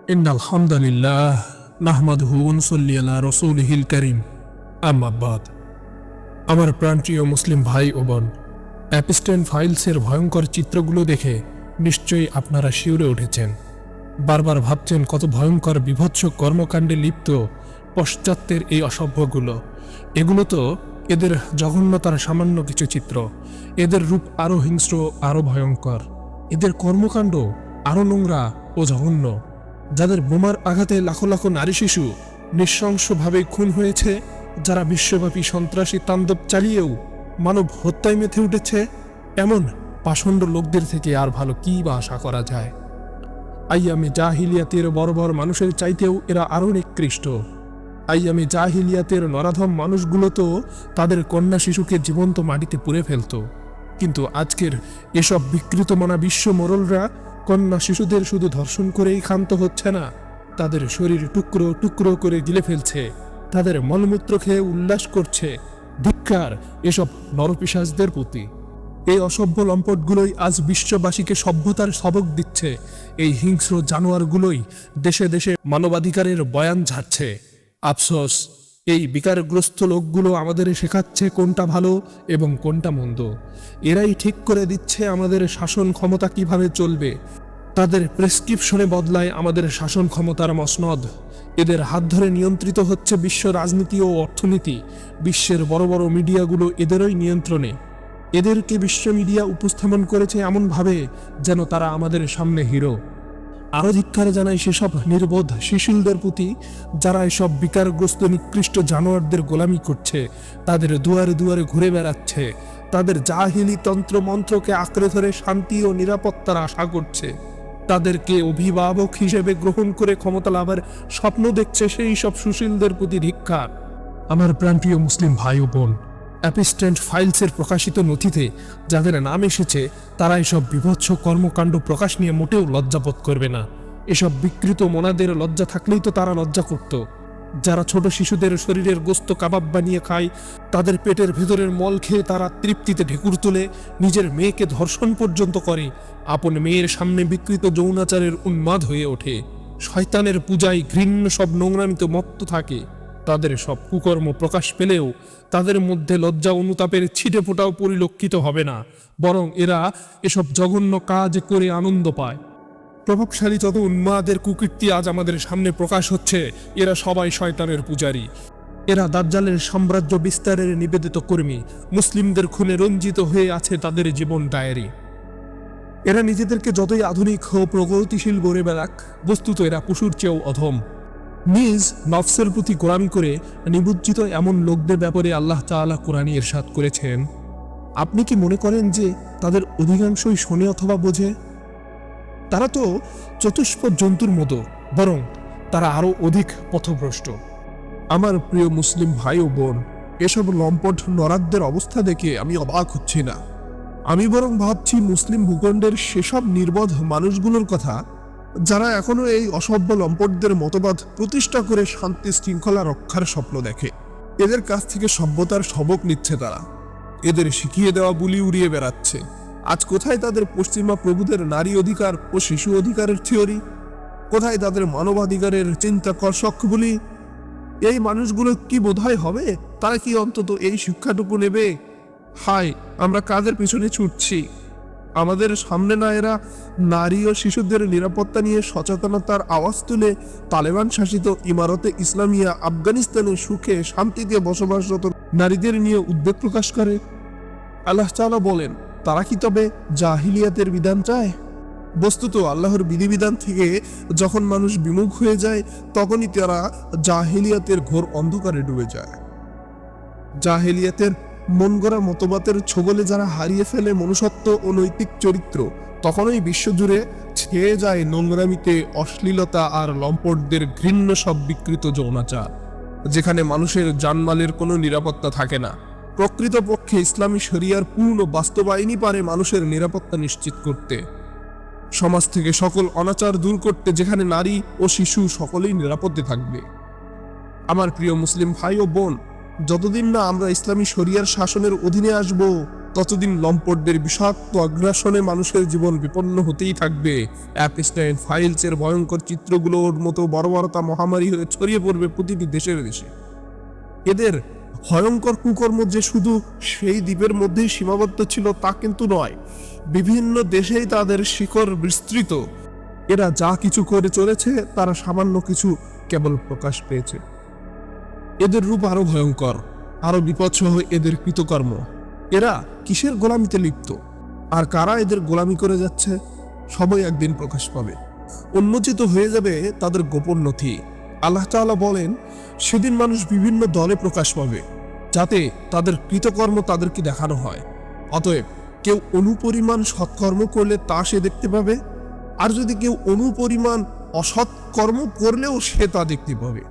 ইন্নাল হামদালিল্লাহ নাহমাদুহু ওয়া নুসাল্লি আলা রাসূলিহিল কারীম। আম্মা বাদ। আমার প্রাণপ্রিয় মুসলিম ভাই ও বোন, অ্যাপস্টেইন ফাইলসের ভয়ঙ্কর চিত্রগুলো দেখে নিশ্চয়ই আপনারা শিউরে উঠেছেন। বারবার ভাবছেন কত ভয়ঙ্কর বিভৎস কর্মকাণ্ডে লিপ্ত পশ্চাত্যের এই অসভ্যগুলো। এগুলো তো এদের জঘন্যতার সামান্য কিছু চিত্র। এদের রূপ আরও হিংস্র, আরও ভয়ঙ্কর। এদের কর্মকাণ্ড আরও নোংরা ও জঘন্য। যাদের বোমার আঘাতে লাখো লাখো নারী শিশু নৃশংসভাবে খুন হয়েছে, যারা বিশ্বব্যাপী সন্ত্রাসী তাণ্ডব চালিয়েও মানব হত্যায় মেতে উঠেছে, এমন পাষণ্ড লোকদের থেকে আর ভালো কী বা আশা করা যায়? আইয়ামে জাহিলিয়াতের বড় বড় মানুষের চাইতেও এরা আরও নিকৃষ্ট। আইয়ামে জাহিলিয়াতের নরাধম মানুষগুলো তো তাদের কন্যা শিশুকে জীবন্ত মাটিতে পুড়ে ফেলত, কিন্তু আজকের এসব বিকৃত মনা বিশ্ব মোড়লরা কন্যা শিশুদের শুধু ধর্ষণ করেই ক্ষান্ত হচ্ছে না, তাদের শরীর টুকরো টুকরো করে গিলে ফেলছে, তাদের মলমূত্র খেয়ে উল্লাস করছে। ধিক্কার এসব নরপিশাচদের প্রতি। এই অসভ্য লম্পটগুলোই আজ বিশ্ববাসীকে সভ্যতার সবক দিচ্ছে। এই হিংস্র জানোয়ারগুলোই দেশে দেশে মানবাধিকারের বয়ান ঝাড়ছে। আফসোস, এই বিকারগ্রস্ত লোকগুলো আমাদের শেখাচ্ছে কোনটা ভালো এবং কোনটা মন্দ। এরাই ঠিক করে দিচ্ছে আমাদের শাসন ক্ষমতা কিভাবে চলবে। তাদের প্রেসক্রিপশনে বদলায় আমাদের শাসন ক্ষমতার মসনদ। এদের হাত ধরে নিয়ন্ত্রিত হচ্ছে বিশ্ব রাজনীতি ও অর্থনীতি। বিশ্বের বড় বড় মিডিয়াগুলো এদেরই নিয়ন্ত্রণে। এদেরকে বিশ্ব মিডিয়া উপস্থাপন করেছে এমনভাবে যেন তারা আমাদের সামনে হিরো। আরও ধিক্কার জানাই সেসব নির্বোধ শিশুদের প্রতি, যারা এসব বিকারগ্রস্ত নিকৃষ্ট জানোয়ারদের গোলামি করছে, তাদের দুয়ারে দুয়ারে ঘুরে বেড়াচ্ছে, তাদের জাহিলি তন্ত্র মন্ত্রকে আঁকড়ে ধরে শান্তি ও নিরাপত্তার আশা করছে, তাদেরকে অভিভাবক হিসেবে গ্রহণ করে ক্ষমতা লাভের স্বপ্ন দেখছে। সেই সব সুশীলদের প্রতি ধিক্কার। আমার প্রাণপ্রিয় মুসলিম ভাই ও বোন, অ্যাপস্টেইন ফাইলসের প্রকাশিত নথিতে যাদের নাম এসেছে, তারা এসব বিভৎস কর্মকাণ্ড প্রকাশ নিয়ে মোটেও লজ্জাবোধ করবে না। এসব বিকৃত মনাদের লজ্জা থাকলেই তো তারা লজ্জা করত। যারা ছোট শিশুদের শরীরের গোস্ত কাবাব বানিয়ে খায়, তাদের পেটের ভেতরের মল খেয়ে তারা তৃপ্তিতে ঢেকুর তুলে নিজের মেয়েকে ধর্ষণ পর্যন্ত করে, আপন মেয়ের সামনে বিকৃত যৌনাচারের উন্মাদ হয়ে ওঠে, শয়তানের পূজায় ঘৃণ্য সব নোংরামিতে মত্ত থাকে। তাদের সব কুকর্ম প্রকাশ পেলেও তাদের মধ্যে লজ্জা অনুতাপের ছিটে ফোঁটাও পরিলক্ষিত হবে না, বরং এরা এসব জঘন্য কাজ করে আনন্দ পায়। প্রভাবশালী যত উন্মাদের কুকীর্তি আজ আমাদের সামনে প্রকাশ হচ্ছে, এরা সবাই শয়তানের পূজারী। এরা দাজ্জালের সাম্রাজ্য বিস্তারের নিবেদিত কর্মী। মুসলিমদের খুনে রঞ্জিত হয়ে আছে তাদের জীবন ডায়েরি। এরা নিজেদেরকে যতই আধুনিক ও প্রগতিশীল গড়ে বেড়াক, বস্তুত এরা পশুর চেয়েও অধম। নিজ নফসের প্রতি গোলামি করে নিবজ্জিত এমন লোকদের ব্যাপারে আল্লাহ তাআলা কোরআনে ইরশাদ করেছেন, আপনি কি মনে করেন যে তাদের অধিকাংশই শোনে অথবা বোঝে? তারা তো চতুষ্পদ জন্তুর মতো, বরং তারা আরো অধিক পথভ্রষ্ট। আমার প্রিয় মুসলিম ভাই ও বোন, এসব লম্পট নরাধদের অবস্থা দেখে আমি অবাক হচ্ছি না। আমি বরং ভাবছি মুসলিম ভূখণ্ডের সেসব নির্বোধ মানুষগুলোর কথা, যারা এখনো এই অসভ্য লম্পটদের মতবাদ প্রতিষ্ঠা করে শান্তি শৃঙ্খলা রক্ষার স্বপ্ন দেখে। এদের কাছ থেকে সভ্যতার সবক নিচ্ছে তারা। এদের শিখিয়ে দেওয়া বুলি উড়িয়ে বেড়াচ্ছে। আজ কোথায় তাদের পশ্চিমা প্রভুদের নারী অধিকার ও শিশু অধিকারের থিওরি? কোথায় তাদের মানবাধিকারের চিন্তা কর্ষকগুলি? এই মানুষগুলো কি বোধহয় হবে? তারা কি অন্তত এই শিক্ষাটুকু নেবে? হায়, আমরা কাদের পিছনে ছুটছি? আমাদের সামনে না এরা নারী ও শিশুদের নিরাপত্তা নিয়ে সচেতনতার আওয়াজ তুলে তালেবান শাসিত ইমারতে ইসলামিয়া আফগানিস্তানে সুখে শান্তিতে বসবাসরত নারীদের নিয়ে উদ্বেগ প্রকাশ করে? আল্লাহ তাআলা বলেন, তারা কি তবে জাহিলিয়াতের বিধান চায়? বস্তুত আল্লাহর বিধিবিধান থেকে যখন মানুষ বিমুখ হয়ে যায়, তখনই তারা জাহিলিয়াতের ঘোর অন্ধকারে ডুবে যায়। জাহিলিয়াতের মন গড়া মতবাদের ছোবলে যারা হারিয়ে ফেলে মনুষ্যত্ব ও নৈতিক চরিত্র, তখনই বিশ্বজুড়ে ছেয়ে যায় নোংরামিতে অশ্লীলতা আর লম্পটদের ঘৃণ্য সব বিকৃত যৌনাচার, যেখানে মানুষের জানমালের কোনো নিরাপত্তা থাকে না। প্রকৃতপক্ষে ইসলামী শরিয়ার পূর্ণ বাস্তবায়নই পারে মানুষের নিরাপত্তা নিশ্চিত করতে, সমাজ থেকে সকল অনাচার দূর করতে, যেখানে নারী ও শিশু সকলেই নিরাপদে থাকবে। আমার প্রিয় মুসলিম ভাই ও বোন, যতদিন না আমরা ইসলামী শরিয়ার শাসনের অধীনে আসব, ততদিন লম্পটদের বিষাক্ত আগ্রাসনে মানুষের জীবন বিপন্ন হতেই থাকবে। অ্যাপস্টাইন ফাইলসের ভয়ঙ্কর চিত্রগুলোর মতো বর্বরতা মহামারী হয়ে ছড়িয়ে পড়বে প্রতিটি দেশের দেশে। এদের ভয়ঙ্কর কুকর্ম যে শুধু সেই দ্বীপের মধ্যেই সীমাবদ্ধ ছিল তা কিন্তু নয়, বিভিন্ন দেশেই তাদের শিকড় বিস্তৃত। এরা যা কিছু করে চলেছে তারা সামান্য কিছু কেবল প্রকাশ পেয়েছে। এদের রূপ আরো ভয়ঙ্কর, আরো বিপদসহ এদের কৃতকর্ম। এরা কিসের গোলামিতে লিপ্ত আর কারা এদের গোলামি করে যাচ্ছে সবই একদিন প্রকাশ পাবে, উন্মোচিত হয়ে যাবে তাদের গোপন নথি। আল্লাহ তাআলা বলেন, সেদিন মানুষ বিভিন্ন দলে প্রকাশ পাবে যাতে তাদের কৃতকর্ম তাদেরকে দেখানো হয়। অতএব কেউ অনুপরিমাণ সৎকর্ম করলে তা সে দেখতে পাবে, আর যদি কেউ অনুপরিমাণ অসৎকর্ম করলেও সে তা দেখতে পাবে।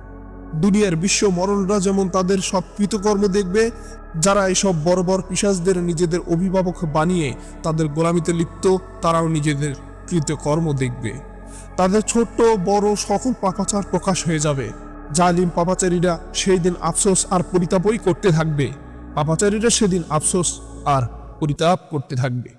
দুনিয়ার বিশ্ব মরণরা যেমন তাদের সব কৃতকর্ম দেখবে, যারা এসব বড় বড় পিশাচদের নিজেদের অভিভাবক বানিয়ে তাদের গোলামিতে লিপ্ত, তারাও নিজেদের কৃতকর্ম দেখবে। তাদের ছোট্ট বড় সকল পাপাচার প্রকাশ হয়ে যাবে। জালিম পাপাচারীরা সেই দিন আফসোস আর পরিতাপই করতে থাকবে। পাপাচারীরা সেদিন আফসোস আর পরিতাপ করতে থাকবে।